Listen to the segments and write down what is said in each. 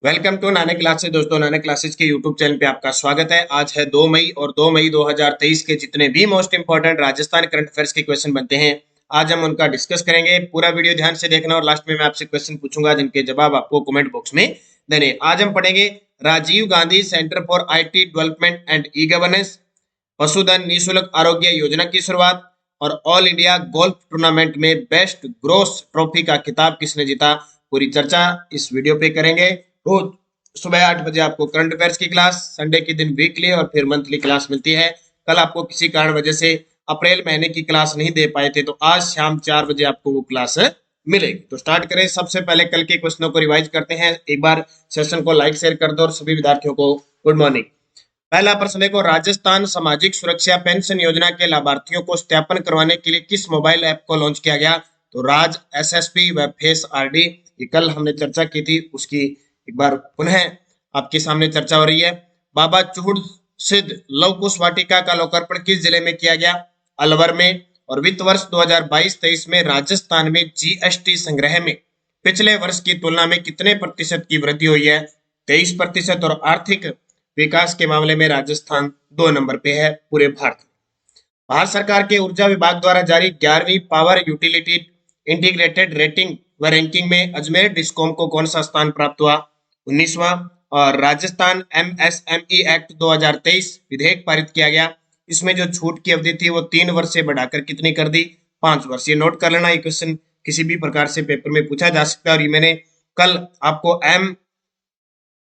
Welcome to Nanak classes. दोस्तों, Nanak classes के YouTube channel पे आपका स्वागत है। आज है 2 मई और 2 मई 2023 के जितने भी most important Rajasthan current affairs के क्वेश्चन बनते हैं, आज हम उनका डिस्कस करेंगे। पूरा वीडियो ध्यान से देखना और लास्ट में मैं आपसे क्वेश्चन पूछूंगा जिनके जवाब आपको कमेंट बॉक्स में देने। आज हम पढ़ेंगे Rajiv Gandhi centre for IT development and E governance, पशुधन निःशुल्क आरोग्य योजना की शुरुआत और ऑल इंडिया गोल्फ टूर्नामेंट में बेस्ट ग्रोस ट्रॉफी का खिताब किसने जीता। पूरी चर्चा इस वीडियो पे करेंगे। रोज सुबह 8 बजे आपको करंट अफेयर्स की क्लास, संडे के दिन वीकली और फिर मंथली क्लास मिलती है। कल आपको किसी कारण वजह से अप्रैल महीने की क्लास नहीं दे पाए थे, तो आज शाम 4 बजे आपको वो क्लास मिलेगी। तो स्टार्ट करें। सबसे पहले कल के क्वेश्चनों को रिवाइज करते हैं। एक बार सेशन को लाइक शेयर कर दो और सभी विद्यार्थियों को गुड मॉर्निंग। पहला प्रश्न देखो, राजस्थान सामाजिक सुरक्षा पेंशन योजना के लाभार्थियों को सत्यापन करवाने के लिए किस मोबाइल ऐप को लॉन्च किया गया। तो राज SSP व फेस RD। ये कल हमने चर्चा की थी, उसकी एक बार पुनः आपके सामने चर्चा हो रही है। बाबा चूड़ सिद्ध लव कुश वाटिका का लोकार्पण किस जिले में किया गया। अलवर में। और वित्त वर्ष 2022-23 में राजस्थान में GST संग्रह में पिछले वर्ष की तुलना में कितने प्रतिशत की वृद्धि हुई है। 23%। और आर्थिक विकास के मामले में राजस्थान 2 नंबर पे है पूरे भारत में। भारत सरकार के ऊर्जा विभाग द्वारा जारी 11वीं पावर यूटिलिटी इंटीग्रेटेड रेटिंग व रैंकिंग में अजमेर डिस्कॉम को कौन सा स्थान प्राप्त हुआ, 19वां। और राजस्थान MSME एक्ट 2023 विधेयक पारित किया गया। इसमें जो छूट की अवधि थी वो 3 वर्ष से बढ़ाकर कितनी कर दी, 5 वर्ष। ये नोट कर लेना, ये क्वेश्चन किसी भी प्रकार से पेपर में पूछा जा सकता है। और ये मैंने कल आपको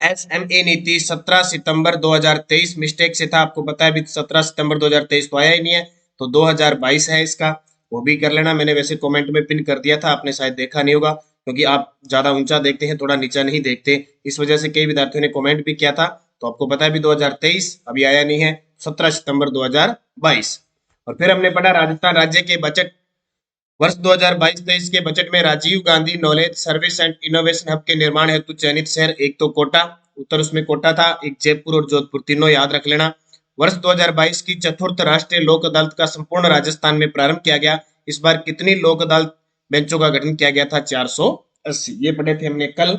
MSME नीति 17 सितंबर 2023 मिस्टेक से था, आपको पता है अभी 17 सितंबर 2023 तो आया ही नहीं है, तो 2022 है इसका, वो भी कर लेना। मैंने वैसे कमेंट में पिन कर दिया था, आपने शायद देखा नहीं होगा क्योंकि आप ज्यादा ऊंचा देखते हैं, थोड़ा नीचा नहीं देखते, इस वजह से कई विद्यार्थियों ने कमेंट भी किया था। तो आपको पता है अभी 2023 अभी आया नहीं है, 17 सितंबर 2022। और फिर हमने पढ़ा राजस्थान राज्य के बजट वर्ष 2022-23 के बजट में Rajiv Gandhi knowledge service and innovation hub के निर्माण हेतु चयनित शहर, एक तो कोटा, उत्तर उसमें कोटा था, एक जयपुर और जोधपुर, तीनों याद रख लेना। वर्ष 2022 की चतुर्थ राष्ट्रीय लोक अदालत का संपूर्ण राजस्थान में प्रारंभ किया गया। इस बार कितनी लोक अदालत बेंचों का गठन किया गया था, 480। ये पढ़े थे हमने कल।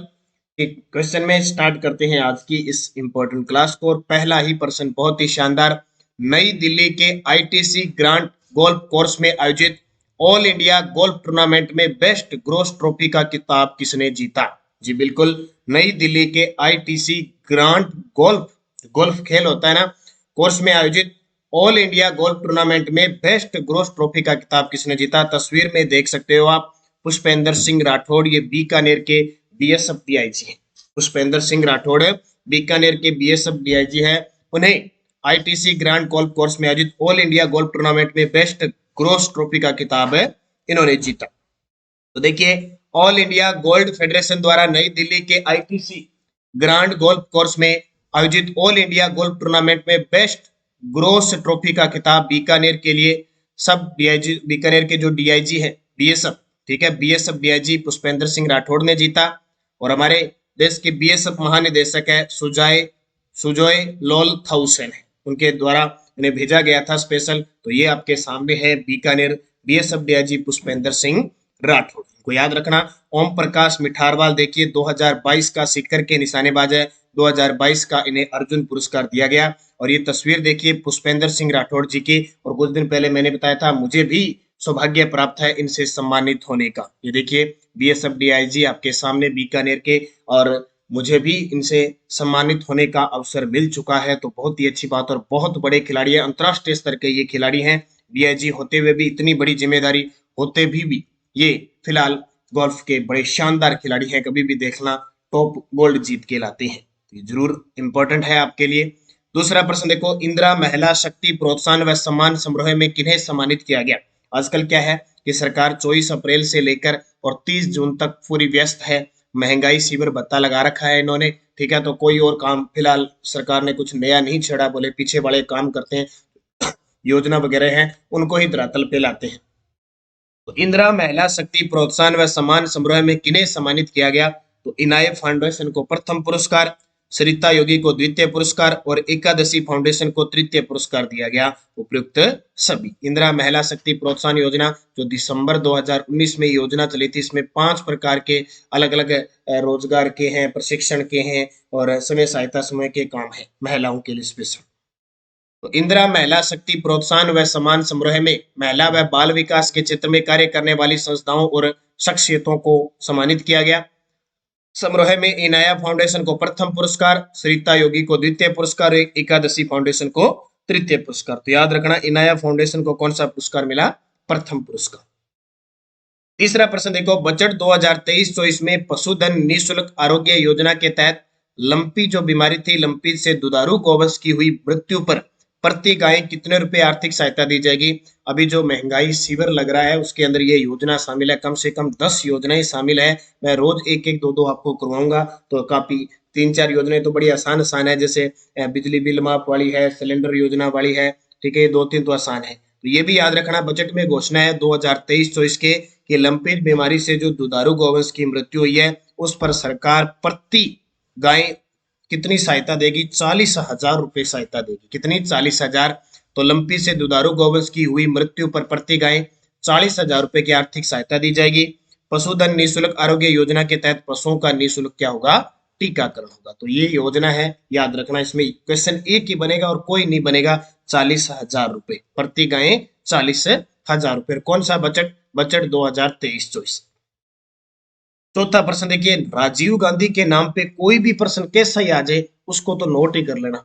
एक क्वेश्चन में स्टार्ट करते हैं आज की इस इंपॉर्टेंट क्लास को। और पहला ही प्रश्न बहुत ही शानदार, नई दिल्ली के ITC ग्रांड गोल्फ कोर्स में आयोजित ऑल इंडिया गोल्फ टूर्नामेंट में बेस्ट ग्रोस ट्रॉफी का खिताब किसने जीता। जी बिल्कुल, नई दिल्ली के ITC ग्रांड गोल्फ गोल्फ खेल होता है ना, कोर्स में आयोजित ऑल इंडिया गोल्फ टूर्नामेंट में बेस्ट ग्रोस ट्रॉफी का खिताब किसने जीता। तस्वीर में देख सकते हो आप, पुष्पेंद्र सिंह राठौड़, ये बीकानेर के BSF DIG है। पुष्पेंद्र सिंह राठौड़ बीकानेर के BSF DIG है। उन्हें ITC ग्रांड गोल्फ कोर्स में आयोजित ऑल इंडिया गोल्फ टूर्नामेंट में बेस्ट ग्रोस ट्रॉफी का खिताब है इन्होंने जीता। तो देखिए, ऑल इंडिया गोल्ड फेडरेशन द्वारा नई दिल्ली के ITC ग्रांड गोल्फ कोर्स में आयोजित ऑल इंडिया गोल्फ टूर्नामेंट में बेस्ट ग्रोस ट्रॉफी का खिताब बीकानेर के लिए सब DIG, बीकानेर के जो DIG है BSF, ठीक है, BSF DIG पुष्पेंद्र सिंह राठौड़ ने जीता। और हमारे देश के BSF महानिदेशक है सुजॉय लोल थाउसेन, उनके द्वारा इन्हें भेजा गया था स्पेशल। तो ये आपके सामने है बीकानेर BSF DIG पुष्पेंद्र सिंह राठौड़ को याद रखना। ओम प्रकाश मिठारवाल देखिए 2022 का सिक्कर के निशानेबाज है, 2022 का इन्हें अर्जुन पुरस्कार दिया गया। और ये तस्वीर देखिए पुष्पेंद्र सिंह राठौड़ जी की, और कुछ दिन पहले मैंने बताया था मुझे भी सौभाग्य प्राप्त है इनसे सम्मानित होने का। ये देखिए BSF DIG आपके सामने बीकानेर के, और मुझे भी इनसे सम्मानित होने का अवसर मिल चुका है, तो बहुत ही अच्छी बात। और बहुत बड़े खिलाड़ी हैं, अंतरराष्ट्रीय स्तर के ये खिलाड़ी हैं। DIG होते हुए भी, इतनी बड़ी जिम्मेदारी होते भी ये फिलहाल गोल्फ के बड़े शानदार खिलाड़ी हैं। कभी भी देखना, टॉप गोल्ड जीत के लाते हैं, तो ये जरूर इंपॉर्टेंट है आपके लिए। दूसरा प्रश्न देखो, इंदिरा महिला शक्ति प्रोत्साहन व सम्मान समारोह में किन्हें सम्मानित किया गया। आजकल क्या है कि सरकार 24 अप्रैल से लेकर और 30 जून तक पूरी व्यस्त है, महंगाई शिविर भत्ता लगा रखा है इन्होंने, ठीक है। तो कोई और काम फिलहाल सरकार ने कुछ नया नहीं छेड़ा, बोले पीछे वाले काम करते हैं, योजना वगैरह हैं उनको ही धरातल पे लाते हैं। तो इंदिरा महिला शक्ति प्रोत्साहन व सम्मान समारोह में किन्हें सम्मानित किया गया। तो इनायत फाउंडेशन को प्रथम पुरस्कार, सरिता योगी को द्वितीय पुरस्कार और एकादशी फाउंडेशन को तृतीय पुरस्कार दिया गया। उपयुक्त सभी। इंदिरा महिला शक्ति प्रोत्साहन योजना जो दिसंबर 2019 में योजना चली थी, इसमें 5 प्रकार के अलग अलग रोजगार के हैं, प्रशिक्षण के हैं और स्वयं सहायता समूह के काम है महिलाओं के लिए स्पेशल। तो इंदिरा महिला शक्ति प्रोत्साहन व सम्मान समारोह में महिला व बाल विकास के क्षेत्र में कार्य करने वाली संस्थाओं और शख्सियतों को सम्मानित किया गया। समारोह में इनाया फाउंडेशन को प्रथम पुरस्कार, सरिता योगी को द्वितीय पुरस्कार, एकादशी फाउंडेशन को तृतीय पुरस्कार। तो याद रखना, इनाया फाउंडेशन को कौन सा पुरस्कार मिला? प्रथम पुरस्कार। तीसरा प्रश्न देखो, बजट 2023-24 में पशुधन निःशुल्क आरोग्य योजना के तहत लंपी जो बीमारी थी, लंपी से दुधारू गौवंश की हुई मृत्यु पर प्रति गाय कितने रुपए आर्थिक सहायता दी जाएगी? अभी जो महंगाई शिविर लग रहा है उसके अंदर ये योजना शामिल है, कम से कम 10 योजनाएं शामिल है। मैं रोज एक एक दो आपको करवाऊंगा, तो काफी 3-4 योजनाएं तो बड़ी आसान है, जैसे बिजली बिल माफ वाली है, सिलेंडर योजना वाली है, ठीक है, 2-3 तो आसान है। तो ये भी याद रखना, बजट में घोषणा है 2023-24 के कि लंपी बीमारी से जो दुधारू गौवंश की मृत्यु हुई है उस पर सरकार प्रति गाय कितनी सहायता देगी? 40,000 रुपए सहायता देगी। कितनी? 40,000। तो लंपी से दुधारू गौवंश की हुई मृत्यु पर प्रति गाय 40,000 रुपए की आर्थिक सहायता दी जाएगी। पशुधन निःशुल्क आरोग्य योजना के तहत पशुओं का निःशुल्क क्या होगा? टीकाकरण होगा। तो ये योजना है, याद रखना, इसमें क्वेश्चन एक ही बनेगा और कोई नहीं बनेगा। 40,000 रुपए प्रति गाय, 40,000 रुपए। कौन सा बजट? बजट 2023-24। चौथा प्रश्न देखिए, राजीव गांधी के नाम पे कोई भी प्रश्न कैसा ही आ जाए उसको तो नोट ही कर लेना।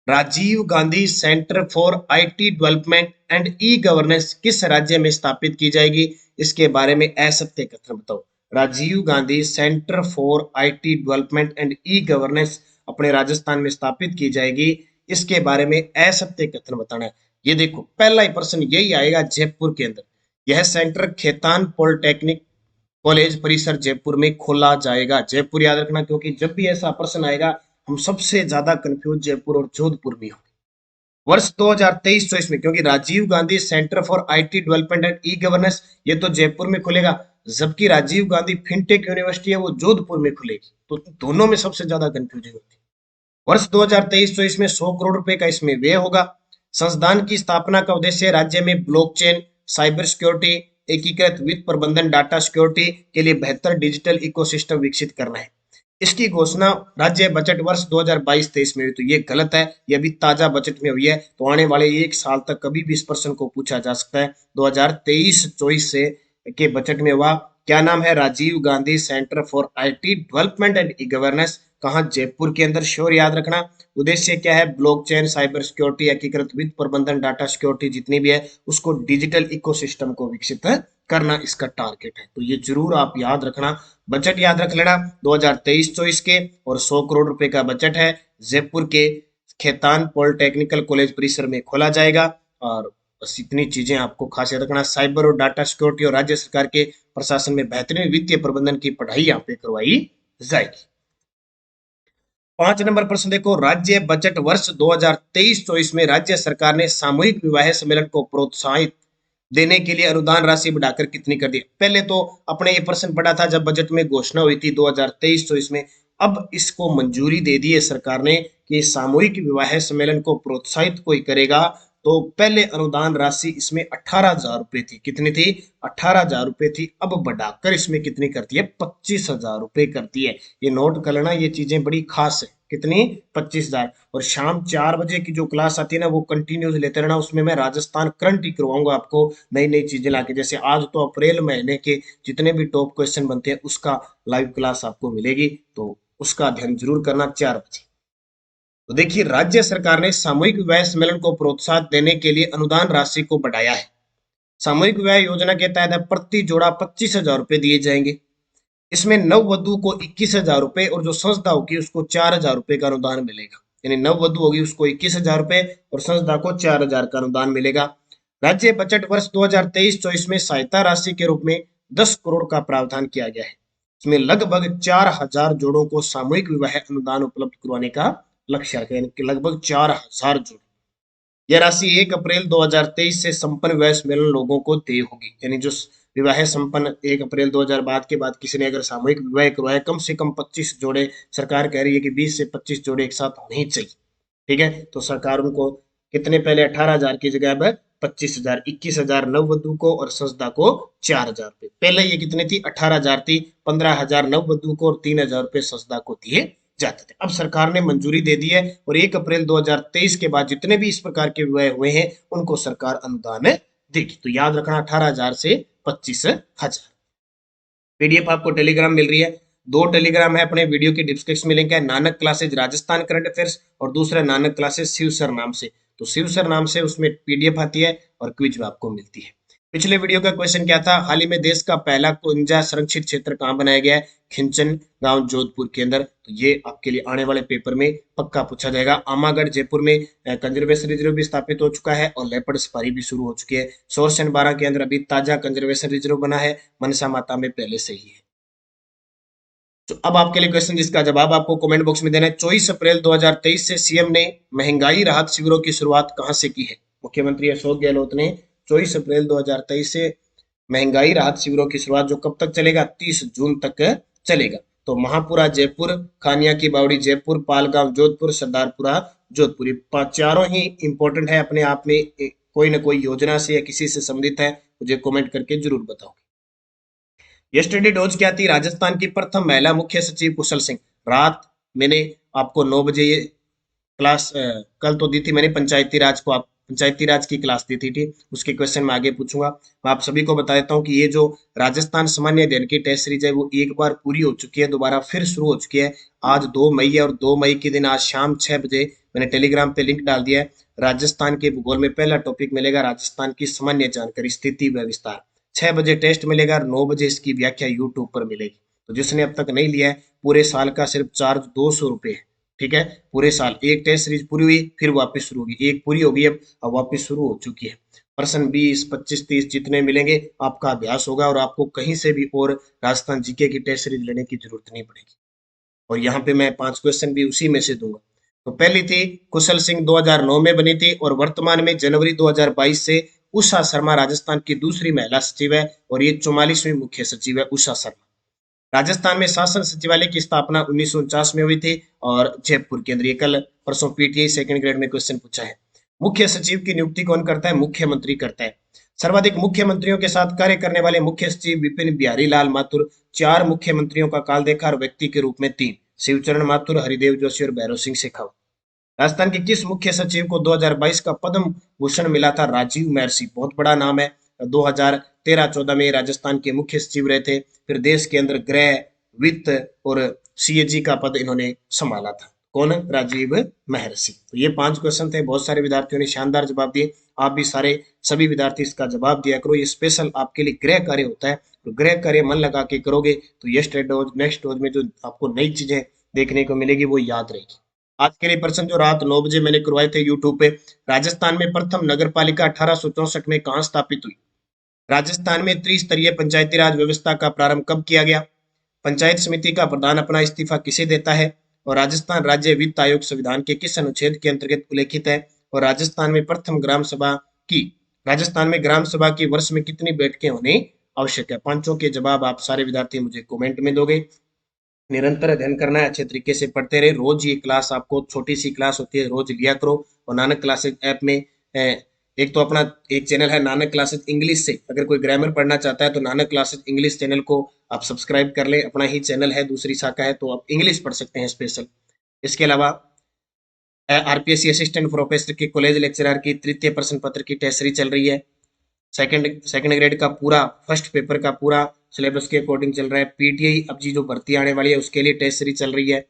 Rajiv Gandhi centre for IT development and E governance किस राज्य में स्थापित की जाएगी? इसके बारे में असत्य कथन बताओ। Rajiv Gandhi centre for IT development and E governance अपने राजस्थान में स्थापित की जाएगी, इसके बारे में असत्य कथन बताना है। ये देखो, पहला ही प्रश्न यही आएगा जयपुर के अंदर। यह सेंटर खेतान पॉलिटेक्निक कॉलेज परिसर जयपुर में खोला जाएगा। जयपुर याद रखना, क्योंकि जब भी ऐसा प्रश्न आएगा हम सबसे ज्यादा कंफ्यूज जयपुर और जोधपुर में होंगे। वर्ष 2023-24 में, क्योंकि Rajiv Gandhi centre for IT development and E governance ये तो जयपुर में खुलेगा, जबकि राजीव गांधी फिनटेक यूनिवर्सिटी है वो जोधपुर में खुलेगी। तो दोनों में सबसे ज्यादा कंफ्यूजन होती है। वर्ष 2023-24 में 100 करोड़ रुपए का इसमें व्यय होगा। संस्थान की स्थापना का उद्देश्य राज्य में ब्लॉकचेन, साइबर सिक्योरिटी, एकीकृत वित्त प्रबंधन, डाटा सिक्योरिटी के लिए बेहतर डिजिटल इकोसिस्टम विकसित करना है। इसकी घोषणा राज्य बजट वर्ष 2022-23 में हुई। तो ये गलत है, ये अभी ताजा बजट में हुई है। तो आने वाले एक साल तक कभी भी इस प्रश्न को पूछा जा सकता है। 2023-24 से के बजट में हुआ। क्या नाम है? Rajiv Gandhi centre for IT development and E governance. कहाँ? जयपुर के अंदर। श्योर याद रखना। उद्देश्य क्या है? ब्लॉकचेन, साइबर सिक्योरिटी, एकीकृत वित्त प्रबंधन, डाटा सिक्योरिटी जितनी भी है उसको डिजिटल इकोसिस्टम को विकसित करना इसका टारगेट है। तो ये जरूर आप याद रखना। बजट याद रख लेना 2023-24 के, और 100 करोड़ रुपए का बजट है। जयपुर के खेतान पॉलिटेक्निकल कॉलेज परिसर में खोला जाएगा। और बस इतनी चीजें आपको खास याद रखना। साइबर और डाटा सिक्योरिटी और राज्य सरकार के प्रशासन में बेहतरीन वित्तीय प्रबंधन की पढ़ाई यहाँ पे करवाई जाएगी। 5 नंबर प्रश्न देखो, राज्य बजट वर्ष 2023-24 में राज्य सरकार ने सामूहिक विवाह सम्मेलन को प्रोत्साहित देने के लिए अनुदान राशि बढ़ाकर कितनी कर दी? पहले तो अपने ये प्रश्न पढ़ा था जब बजट में घोषणा हुई थी 2023-24 में। अब इसको मंजूरी दे दी है सरकार ने कि सामूहिक विवाह सम्मेलन को प्रोत्साहित कोई करेगा तो पहले अनुदान राशि इसमें 18,000 रुपए थी। कितनी थी? 18,000 रुपए थी। अब बढ़ाकर इसमें कितनी करती है? 25,000 रुपए करती है। ये नोट कर लेना, ये चीजें बड़ी खास है। कितनी? 25,000। और शाम 4 बजे की जो क्लास आती है ना वो कंटिन्यूस लेते रहना, उसमें मैं राजस्थान करंट ही करवाऊंगा आपको, नई नई चीजें लाके। जैसे आज तो अप्रैल महीने के जितने भी टॉप क्वेश्चन बनते हैं उसका लाइव क्लास आपको मिलेगी, तो उसका ध्यान जरूर करना 4 बजे। तो देखिए, राज्य सरकार ने सामूहिक विवाह सम्मेलन को प्रोत्साहन देने के लिए अनुदान राशि को बढ़ाया है। सामूहिक विवाह योजना के तहत प्रति जोड़ा 25,000 रुपए दिए जाएंगे। इसमें नववधु को 21,000 रुपए और जो संस्था होगी उसको 4,000 रुपए का अनुदान मिलेगा। यानी नववधु होगी उसको 21,000 रुपए और संस्था को 4,000 का अनुदान मिलेगा। राज्य बजट वर्ष 2023-24 में सहायता राशि के रूप में 10 करोड़ का प्रावधान किया गया है। इसमें लगभग 4,000 जोड़ों को सामूहिक विवाह अनुदान उपलब्ध करवाने का लक्ष्य रखा है, यानी कि लगभग 4,000 जोड़। यह राशि 1 अप्रैल 2023 से संपन्न विवाह सम्मेलन लोगों को देय होगी। यानी जो विवाह संपन्न 1 अप्रैल 2000 के बाद किसी ने अगर सामूहिक विवाह करवाया, कम से कम 25 जोड़े, सरकार कह रही है कि 20 से 25 जोड़े एक साथ होने ही चाहिए। ठीक है, तो सरकार उनको कितने, पहले 18,000 की जगह अब 25,000, 21,000 नववधु को और ससदा को 4,000 रुपए। पहले ये कितनी थी, 18,000 थी, 15,000 नववधु को और 3,000 रुपए ससदा को दिए जाते थे। अब सरकार ने मंजूरी दे दी है और 1 अप्रैल 2023 के बाद जितने भी इस प्रकार के विवाह हुए हैं उनको सरकार अनुदान देगी। तो याद रखना 18,000 से 25,000। पीडीएफ आपको टेलीग्राम मिल रही है, 2 टेलीग्राम है, अपने वीडियो की डिस्क्रिप्शन में लिंक है। Nanak classes Rajasthan current affairs और दूसरा नानक क्लासेज शिव सर नाम से। तो शिव सर नाम से उसमें पीडीएफ आती है और क्विज आपको मिलती है। पिछले वीडियो का क्वेश्चन क्या था, हाल ही में देश का पहला कुंजा संरक्षित क्षेत्र कहाँ बनाया गया है, खिंचन गांव जोधपुर के अंदर। तो ये आपके लिए आने वाले पेपर में पक्का पूछा जाएगा। आमागढ़ जयपुर में कंजर्वेशन रिजर्व भी स्थापित हो चुका है और लेपर्ड सफारी भी शुरू हो चुकी है। सोरसन 12 के अंदर अभी ताजा कंजर्वेशन रिजर्व बना है, मनसा माता में पहले से ही है। तो अब आपके लिए क्वेश्चन जिसका जवाब आपको कमेंट बॉक्स में देना है। 24 अप्रैल 2023 से सीएम ने महंगाई राहत शिविरों की शुरुआत कहां से की है। मुख्यमंत्री अशोक गहलोत ने 24 अप्रैल 2023 से महंगाई राहत शिविरों की शुरुआत, जो कब तक चलेगा, 30 जून तक चलेगा। तो महापुरा जयपुर, खानिया की बावड़ी जयपुर, पालगांव जोधपुर, सरदारपुरा जोधपुर, ये चारों ही इंपॉर्टेंट है अपने आप में, कोई ना कोई योजना से या किसी से संबंधित है, मुझे कमेंट करके जरूर बताओ। यस्टरडे डोज क्या थी, राजस्थान की प्रथम महिला मुख्य सचिव कुशल सिंह। रात मैंने आपको 9 बजे ये क्लास कल तो दी थी मैंने, पंचायती राज को, आप पंचायती राज की क्लास दी थी, ठीक, उसके क्वेश्चन मैं आगे पूछूंगा। मैं आप सभी को बता देता हूँ कि ये जो राजस्थान सामान्य अध्ययन की टेस्ट सीरीज है वो एक बार पूरी हो चुकी है, दोबारा फिर शुरू हो चुकी है। आज 2 मई है और 2 मई के दिन आज शाम 6 बजे मैंने टेलीग्राम पे लिंक डाल दिया है। राजस्थान के भूगोल में पहला टॉपिक मिलेगा, राजस्थान की सामान्य जानकारी, स्थिति व विस्तार। 6 बजे टेस्ट मिलेगा और 9 बजे इसकी व्याख्या यूट्यूब पर मिलेगी। तो जिसने अब तक नहीं लिया है, पूरे साल का सिर्फ चार्ज 200 रुपये है। ठीक है, पूरे साल एक टेस्ट सीरीज पूरी हुई फिर वापस शुरू होगी, एक पूरी होगी अब वापस शुरू हो चुकी है। पर्सन 20, 25, 30 जितने मिलेंगे आपका अभ्यास होगा और आपको कहीं से भी और राजस्थान जीके की टेस्ट सीरीज लेने की जरूरत नहीं पड़ेगी। और यहाँ पे मैं 5 क्वेश्चन भी उसी में से दूंगा। तो पहली थी कुशल सिंह 2009 में बनी थी और वर्तमान में जनवरी 2022 से उषा शर्मा राजस्थान की दूसरी महिला सचिव है और ये 44वीं मुख्य सचिव है उषा शर्मा। राजस्थान में शासन सचिवालय की स्थापना 1949 में हुई थी और जयपुर के अंदर। ये कल परसों पीटीआई सेकंड ग्रेड में क्वेश्चन पूछा है। मुख्य सचिव की नियुक्ति कौन करता है, मुख्यमंत्री करता है। सर्वाधिक मुख्यमंत्रियों के साथ कार्य करने वाले मुख्य सचिव विपिन बिहारी लाल माथुर। 4 मुख्यमंत्रियों का काल देखा और व्यक्ति के रूप में 3, शिवचरण माथुर, हरिदेव जोशी और भैरव सिंह शेखावत। राजस्थान के किस मुख्य सचिव को 2022 का पद्म भूषण मिला था, राजीव महर्षि, बहुत बड़ा नाम है। 2013-14 में राजस्थान के मुख्य सचिव रहे थे, फिर देश के अंदर गृह, वित्त और सीएजी का पद इन्होंने संभाला था। कौन, राजीव महर्षि। तो ये 5 क्वेश्चन थे, बहुत सारे विद्यार्थियों ने शानदार जवाब दिए। आप भी सारे सभी विद्यार्थी इसका जवाब दिया करो, ये स्पेशल आपके लिए गृह कार्य होता है। तो गृह कार्य मन लगा के करोगे तो ये डोज नेक्स्ट डोज में जो आपको नई चीजें देखने को मिलेगी वो याद रहेगी। आज के लिए प्रश्न जो रात 9 बजे मैंने करवाए थे यूट्यूब पे, राजस्थान में प्रथम नगर पालिका 1864 में कहां स्थापित हुई। राजस्थान में त्रिस्तरीय पंचायती राज व्यवस्था का प्रारंभ कब किया गया। पंचायत समिति का प्रधान अपना इस्तीफा किसे देता है और राजस्थान राज्य वित्त आयोग संविधान के किस अनुच्छेद के अंतर्गत उल्लेखित है। और राजस्थान में प्रथम ग्राम सभा की, राजस्थान में ग्राम सभा की वर्ष में कितनी बैठकें होनी आवश्यक है। पांचों के जवाब आप सारे विद्यार्थी मुझे कमेंट में दोगे। निरंतर अध्ययन करना है, अच्छे तरीके से पढ़ते रहे। रोज ये क्लास आपको, छोटी सी क्लास होती है, रोज लिया करो। और नानक क्लासेज ऐप में एक तो अपना एक चैनल है नानक क्लासेज इंग्लिश से, अगर कोई ग्रामर पढ़ना चाहता है तो नानक क्लासेज इंग्लिश चैनल को आप सब्सक्राइब कर ले, अपना ही चैनल है, दूसरी शाखा है, तो आप इंग्लिश पढ़ सकते हैं स्पेशल। इसके अलावा आरपीएससी असिस्टेंट प्रोफेसर के कॉलेज लेक्चरर की तृतीय प्रश्न पत्र की टेस्ट सीरीज चल रही है। सेकंड ग्रेड का पूरा फर्स्ट पेपर का पूरा सिलेबस के अकॉर्डिंग चल रहा है। पीटीआई अब जी जो भर्ती आने वाली है उसके लिए टेस्ट सीरीज चल रही है।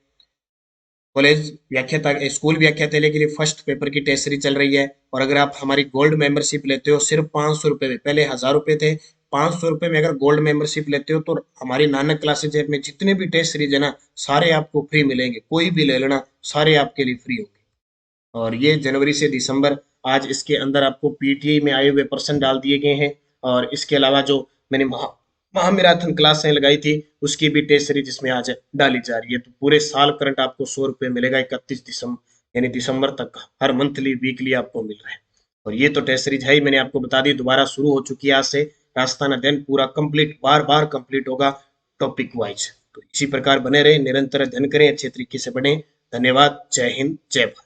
कॉलेज व्याख्याता, स्कूल व्याख्याता के लिए फर्स्ट पेपर की टेस्ट सीरीज चल रही है। और अगर आप हमारी गोल्ड मेंबरशिप लेते हो सिर्फ 500 रुपए में, पहले 1000 रुपए थे, 500 रुपए में अगर गोल्ड मेंबरशिप लेते हो तो हमारी नानक क्लासेज ऐप में जितने भी टेस्ट सीरीज है ना सारे आपको फ्री मिलेंगे, कोई भी ले लेना, सारे आपके लिए फ्री होंगे। और ये जनवरी से दिसंबर, आज इसके अंदर आपको पीटीआई में आए हुए पर्सन डाल दिए गए हैं। और इसके अलावा जो मैंने महामैराथन क्लासें लगाई थी उसकी भी टेस्ट सीरीज इसमें आज डाली जा रही है। तो पूरे साल करंट आपको 100 रुपये मिलेगा 31 दिसंबर यानी दिसंबर तक का, हर मंथली वीकली आपको मिल रहा है। और ये तो टेस्ट सीरीज है ही, मैंने आपको बता दी, दोबारा शुरू हो चुकी है आज से। राजस्थान अध्ययन पूरा कंप्लीट, बार बार कंप्लीट होगा टॉपिक वाइज। तो इसी प्रकार बने रहे, निरंतर अध्ययन करें, अच्छे तरीके से पढ़ें। धन्यवाद। जय हिंद, जय भारत।